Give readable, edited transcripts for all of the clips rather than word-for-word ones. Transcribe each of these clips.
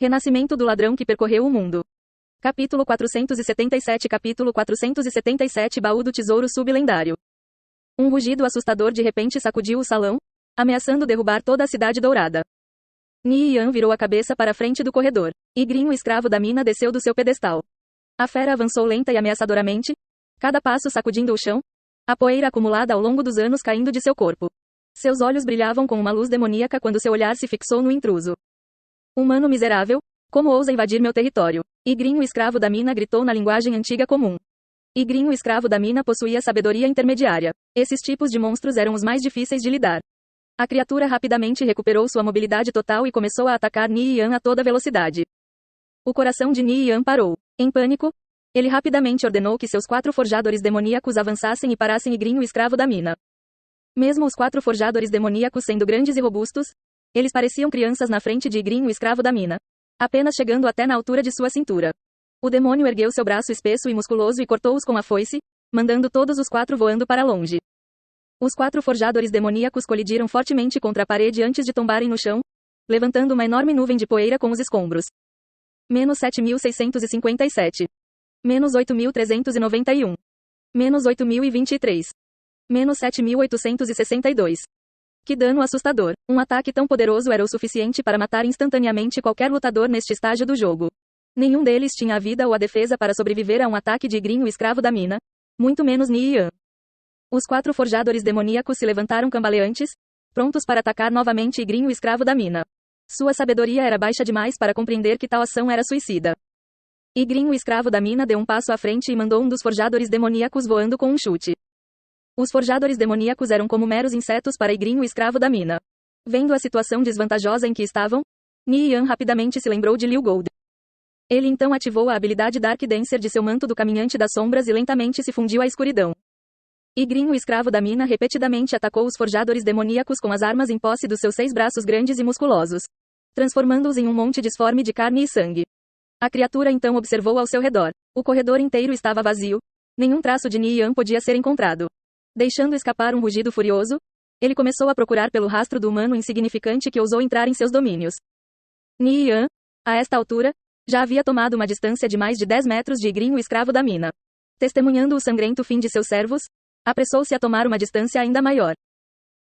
Renascimento do ladrão que percorreu o mundo. Capítulo 477. Capítulo 477. Baú do tesouro sublendário. Um rugido assustador de repente sacudiu o salão, ameaçando derrubar toda a cidade dourada. Nian virou a cabeça para a frente do corredor. Ygritte, o escravo da mina, desceu do seu pedestal. A fera avançou lenta e ameaçadoramente, cada passo sacudindo o chão, a poeira acumulada ao longo dos anos caindo de seu corpo. Seus olhos brilhavam com uma luz demoníaca quando seu olhar se fixou no intruso. Humano miserável, como ousa invadir meu território? Ygritte, o escravo da mina, gritou na linguagem antiga comum. Ygritte, o escravo da mina, possuía sabedoria intermediária. Esses tipos de monstros eram os mais difíceis de lidar. A criatura rapidamente recuperou sua mobilidade total e começou a atacar Nian a toda velocidade. O coração de Nian parou. Em pânico, ele rapidamente ordenou que seus 4 forjadores demoníacos avançassem e parassem Ygritte, o escravo da mina. Mesmo os 4 forjadores demoníacos sendo grandes e robustos, eles pareciam crianças na frente de Ygritte, o escravo da mina, apenas chegando até na altura de sua cintura. O demônio ergueu seu braço espesso e musculoso e cortou-os com a foice, mandando todos os 4 voando para longe. Os 4 forjadores demoníacos colidiram fortemente contra a parede antes de tombarem no chão, levantando uma enorme nuvem de poeira com os escombros. Menos 7.657. Menos 8.391. Menos 8.023. Menos 7.862. Que dano assustador. Um ataque tão poderoso era o suficiente para matar instantaneamente qualquer lutador neste estágio do jogo. Nenhum deles tinha a vida ou a defesa para sobreviver a um ataque de Ygritte, o escravo da mina, muito menos Nian. Os 4 forjadores demoníacos se levantaram cambaleantes, prontos para atacar novamente Ygritte, o escravo da mina. Sua sabedoria era baixa demais para compreender que tal ação era suicida. Ygritte, o escravo da mina, deu um passo à frente e mandou um dos forjadores demoníacos voando com um chute. Os forjadores demoníacos eram como meros insetos para Ygritte, o escravo da mina. Vendo a situação desvantajosa em que estavam, Nian rapidamente se lembrou de Liu Gold. Ele então ativou a habilidade Dark Dancer de seu manto do caminhante das sombras e lentamente se fundiu à escuridão. Ygritte, o escravo da mina, repetidamente atacou os forjadores demoníacos com as armas em posse dos seus 6 braços grandes e musculosos, transformando-os em um monte disforme de carne e sangue. A criatura então observou ao seu redor. O corredor inteiro estava vazio, nenhum traço de Nian podia ser encontrado. Deixando escapar um rugido furioso, ele começou a procurar pelo rastro do humano insignificante que ousou entrar em seus domínios. Nian, a esta altura, já havia tomado uma distância de mais de 10 metros de Ygritte, o escravo da mina. Testemunhando o sangrento fim de seus servos, apressou-se a tomar uma distância ainda maior.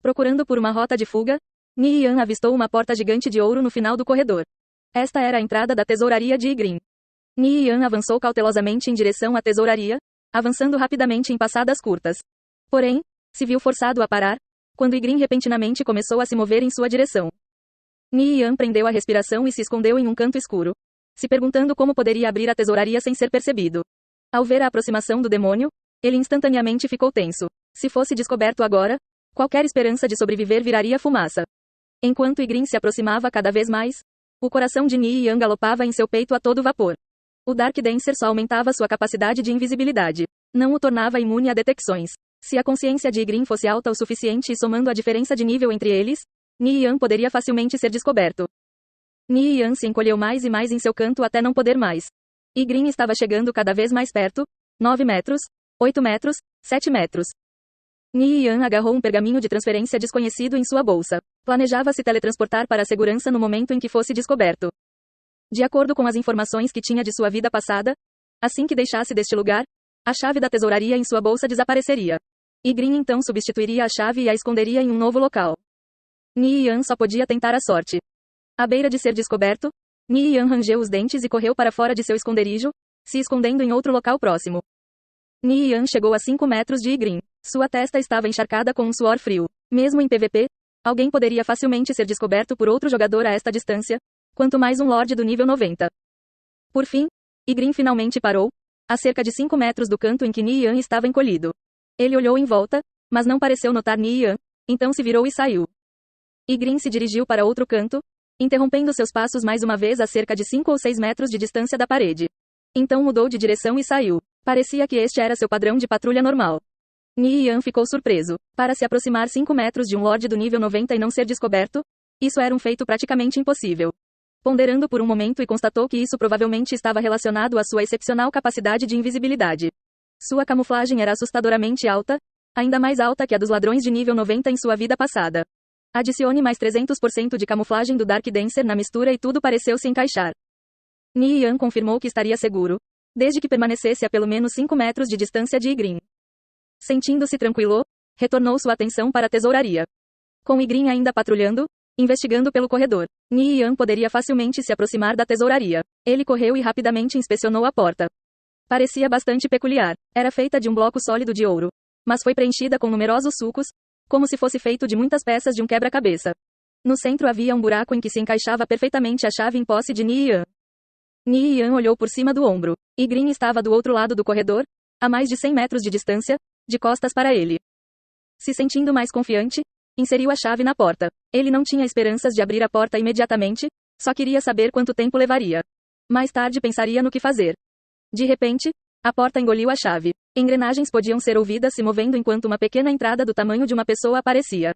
Procurando por uma rota de fuga, Nian avistou uma porta gigante de ouro no final do corredor. Esta era a entrada da tesouraria de Ygritte. Nian avançou cautelosamente em direção à tesouraria, avançando rapidamente em passadas curtas. Porém, se viu forçado a parar, quando Ygritte repentinamente começou a se mover em sua direção. Nian prendeu a respiração e se escondeu em um canto escuro, se perguntando como poderia abrir a tesouraria sem ser percebido. Ao ver a aproximação do demônio, ele instantaneamente ficou tenso. Se fosse descoberto agora, qualquer esperança de sobreviver viraria fumaça. Enquanto Ygritte se aproximava cada vez mais, o coração de Nian galopava em seu peito a todo vapor. O Dark Dancer só aumentava sua capacidade de invisibilidade, não o tornava imune a detecções. Se a consciência de Ygritte fosse alta o suficiente e somando a diferença de nível entre eles, Nian poderia facilmente ser descoberto. Nian se encolheu mais e mais em seu canto até não poder mais. Ygritte estava chegando cada vez mais perto, 9 metros, 8 metros, 7 metros. Nian agarrou um pergaminho de transferência desconhecido em sua bolsa. Planejava se teletransportar para a segurança no momento em que fosse descoberto. De acordo com as informações que tinha de sua vida passada, assim que deixasse deste lugar, a chave da tesouraria em sua bolsa desapareceria. Ygritte então substituiria a chave e a esconderia em um novo local. Nian só podia tentar a sorte. À beira de ser descoberto, Nian rangeu os dentes e correu para fora de seu esconderijo, se escondendo em outro local próximo. Nian chegou a 5 metros de Ygritte. Sua testa estava encharcada com um suor frio. Mesmo em PVP, alguém poderia facilmente ser descoberto por outro jogador a esta distância, quanto mais um Lorde do nível 90. Por fim, Ygritte finalmente parou, a cerca de 5 metros do canto em que Nian estava encolhido. Ele olhou em volta, mas não pareceu notar Nian, então se virou e saiu. Ygritte se dirigiu para outro canto, interrompendo seus passos mais uma vez a cerca de 5 ou 6 metros de distância da parede. Então mudou de direção e saiu. Parecia que este era seu padrão de patrulha normal. Nian ficou surpreso. Para se aproximar 5 metros de um Lorde do nível 90 e não ser descoberto, isso era um feito praticamente impossível. Ponderando por um momento e constatou que isso provavelmente estava relacionado à sua excepcional capacidade de invisibilidade. Sua camuflagem era assustadoramente alta, ainda mais alta que a dos ladrões de nível 90 em sua vida passada. Adicione mais 300% de camuflagem do Dark Dancer na mistura e tudo pareceu se encaixar. Ni Yan confirmou que estaria seguro, desde que permanecesse a pelo menos 5 metros de distância de Ygritte. Sentindo-se tranquilo, retornou sua atenção para a tesouraria. Com Ygritte ainda patrulhando, investigando pelo corredor, Ni Yan poderia facilmente se aproximar da tesouraria. Ele correu e rapidamente inspecionou a porta. Parecia bastante peculiar. Era feita de um bloco sólido de ouro, mas foi preenchida com numerosos sulcos, como se fosse feito de muitas peças de um quebra-cabeça. No centro havia um buraco em que se encaixava perfeitamente a chave em posse de Ni Yan. Ni Yan olhou por cima do ombro. Ygritte estava do outro lado do corredor, a mais de 100 metros de distância, de costas para ele. Se sentindo mais confiante, inseriu a chave na porta. Ele não tinha esperanças de abrir a porta imediatamente, só queria saber quanto tempo levaria. Mais tarde pensaria no que fazer. De repente, a porta engoliu a chave. Engrenagens podiam ser ouvidas se movendo enquanto uma pequena entrada do tamanho de uma pessoa aparecia.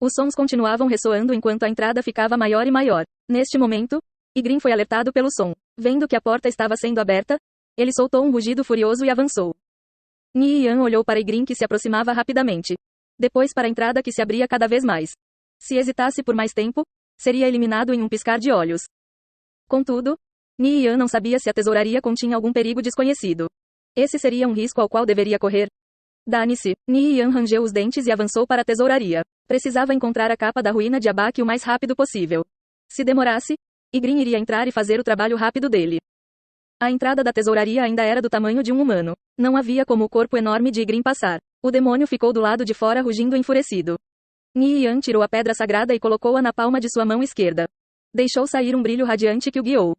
Os sons continuavam ressoando enquanto a entrada ficava maior e maior. Neste momento, Ygritte foi alertado pelo som. Vendo que a porta estava sendo aberta, ele soltou um rugido furioso e avançou. Ni Yan olhou para Ygritte que se aproximava rapidamente. Depois para a entrada que se abria cada vez mais. Se hesitasse por mais tempo, seria eliminado em um piscar de olhos. Contudo, Ni Yan não sabia se a tesouraria continha algum perigo desconhecido. Esse seria um risco ao qual deveria correr. Dane-se. Ni Yan rangeu os dentes e avançou para a tesouraria. Precisava encontrar a capa da ruína de Abaque o mais rápido possível. Se demorasse, Ygritte iria entrar e fazer o trabalho rápido dele. A entrada da tesouraria ainda era do tamanho de um humano. Não havia como o corpo enorme de Ygritte passar. O demônio ficou do lado de fora rugindo enfurecido. Ni Yan tirou a pedra sagrada e colocou-a na palma de sua mão esquerda. Deixou sair um brilho radiante que o guiou.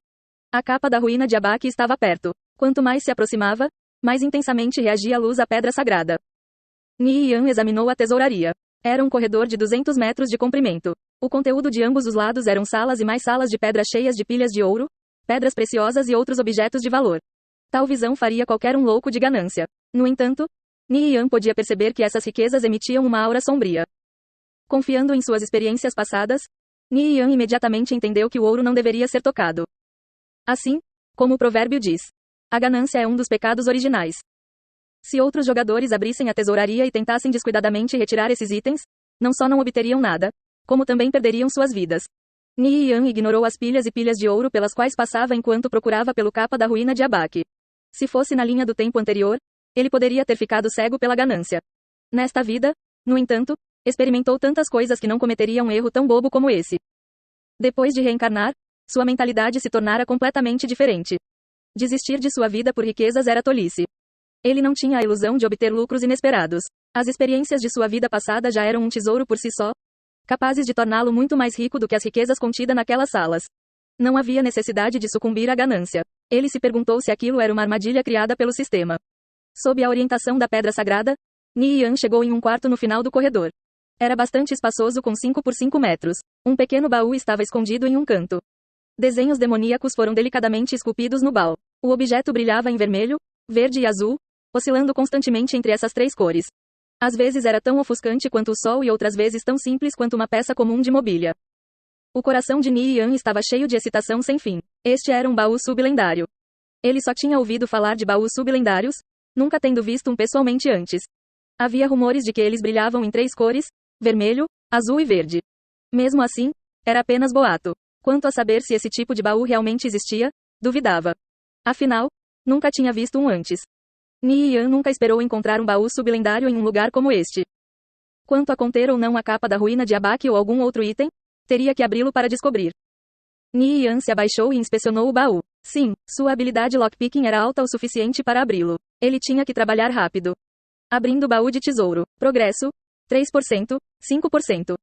A capa da ruína de Abaque estava perto. Quanto mais se aproximava, mais intensamente reagia a luz à pedra sagrada. Ni Yan examinou a tesouraria. Era um corredor de 200 metros de comprimento. O conteúdo de ambos os lados eram salas e mais salas de pedra cheias de pilhas de ouro, pedras preciosas e outros objetos de valor. Tal visão faria qualquer um louco de ganância. No entanto, Ni Yan podia perceber que essas riquezas emitiam uma aura sombria. Confiando em suas experiências passadas, Ni Yan imediatamente entendeu que o ouro não deveria ser tocado. Assim, como o provérbio diz, a ganância é um dos pecados originais. Se outros jogadores abrissem a tesouraria e tentassem descuidadamente retirar esses itens, não só não obteriam nada, como também perderiam suas vidas. Ni Yan ignorou as pilhas e pilhas de ouro pelas quais passava enquanto procurava pelo capa da ruína de Abaque. Se fosse na linha do tempo anterior, ele poderia ter ficado cego pela ganância. Nesta vida, no entanto, experimentou tantas coisas que não cometeria um erro tão bobo como esse. Depois de reencarnar, sua mentalidade se tornara completamente diferente. Desistir de sua vida por riquezas era tolice. Ele não tinha a ilusão de obter lucros inesperados. As experiências de sua vida passada já eram um tesouro por si só, capazes de torná-lo muito mais rico do que as riquezas contidas naquelas salas. Não havia necessidade de sucumbir à ganância. Ele se perguntou se aquilo era uma armadilha criada pelo sistema. Sob a orientação da pedra sagrada, Ni Yan chegou em um quarto no final do corredor. Era bastante espaçoso com 5 por 5 metros. Um pequeno baú estava escondido em um canto. Desenhos demoníacos foram delicadamente esculpidos no baú. O objeto brilhava em vermelho, verde e azul, oscilando constantemente entre essas três cores. Às vezes era tão ofuscante quanto o sol e outras vezes tão simples quanto uma peça comum de mobília. O coração de Ni Yan estava cheio de excitação sem fim. Este era um baú sublendário. Ele só tinha ouvido falar de baús sublendários, nunca tendo visto um pessoalmente antes. Havia rumores de que eles brilhavam em 3 cores, vermelho, azul e verde. Mesmo assim, era apenas boato. Quanto a saber se esse tipo de baú realmente existia, duvidava. Afinal, nunca tinha visto um antes. Ni Yan nunca esperou encontrar um baú sublendário em um lugar como este. Quanto a conter ou não a capa da ruína de Abaque ou algum outro item, teria que abri-lo para descobrir. Ni Yan se abaixou e inspecionou o baú. Sim, sua habilidade lockpicking era alta o suficiente para abri-lo. Ele tinha que trabalhar rápido. Abrindo o baú de tesouro. Progresso: 3%, 5%.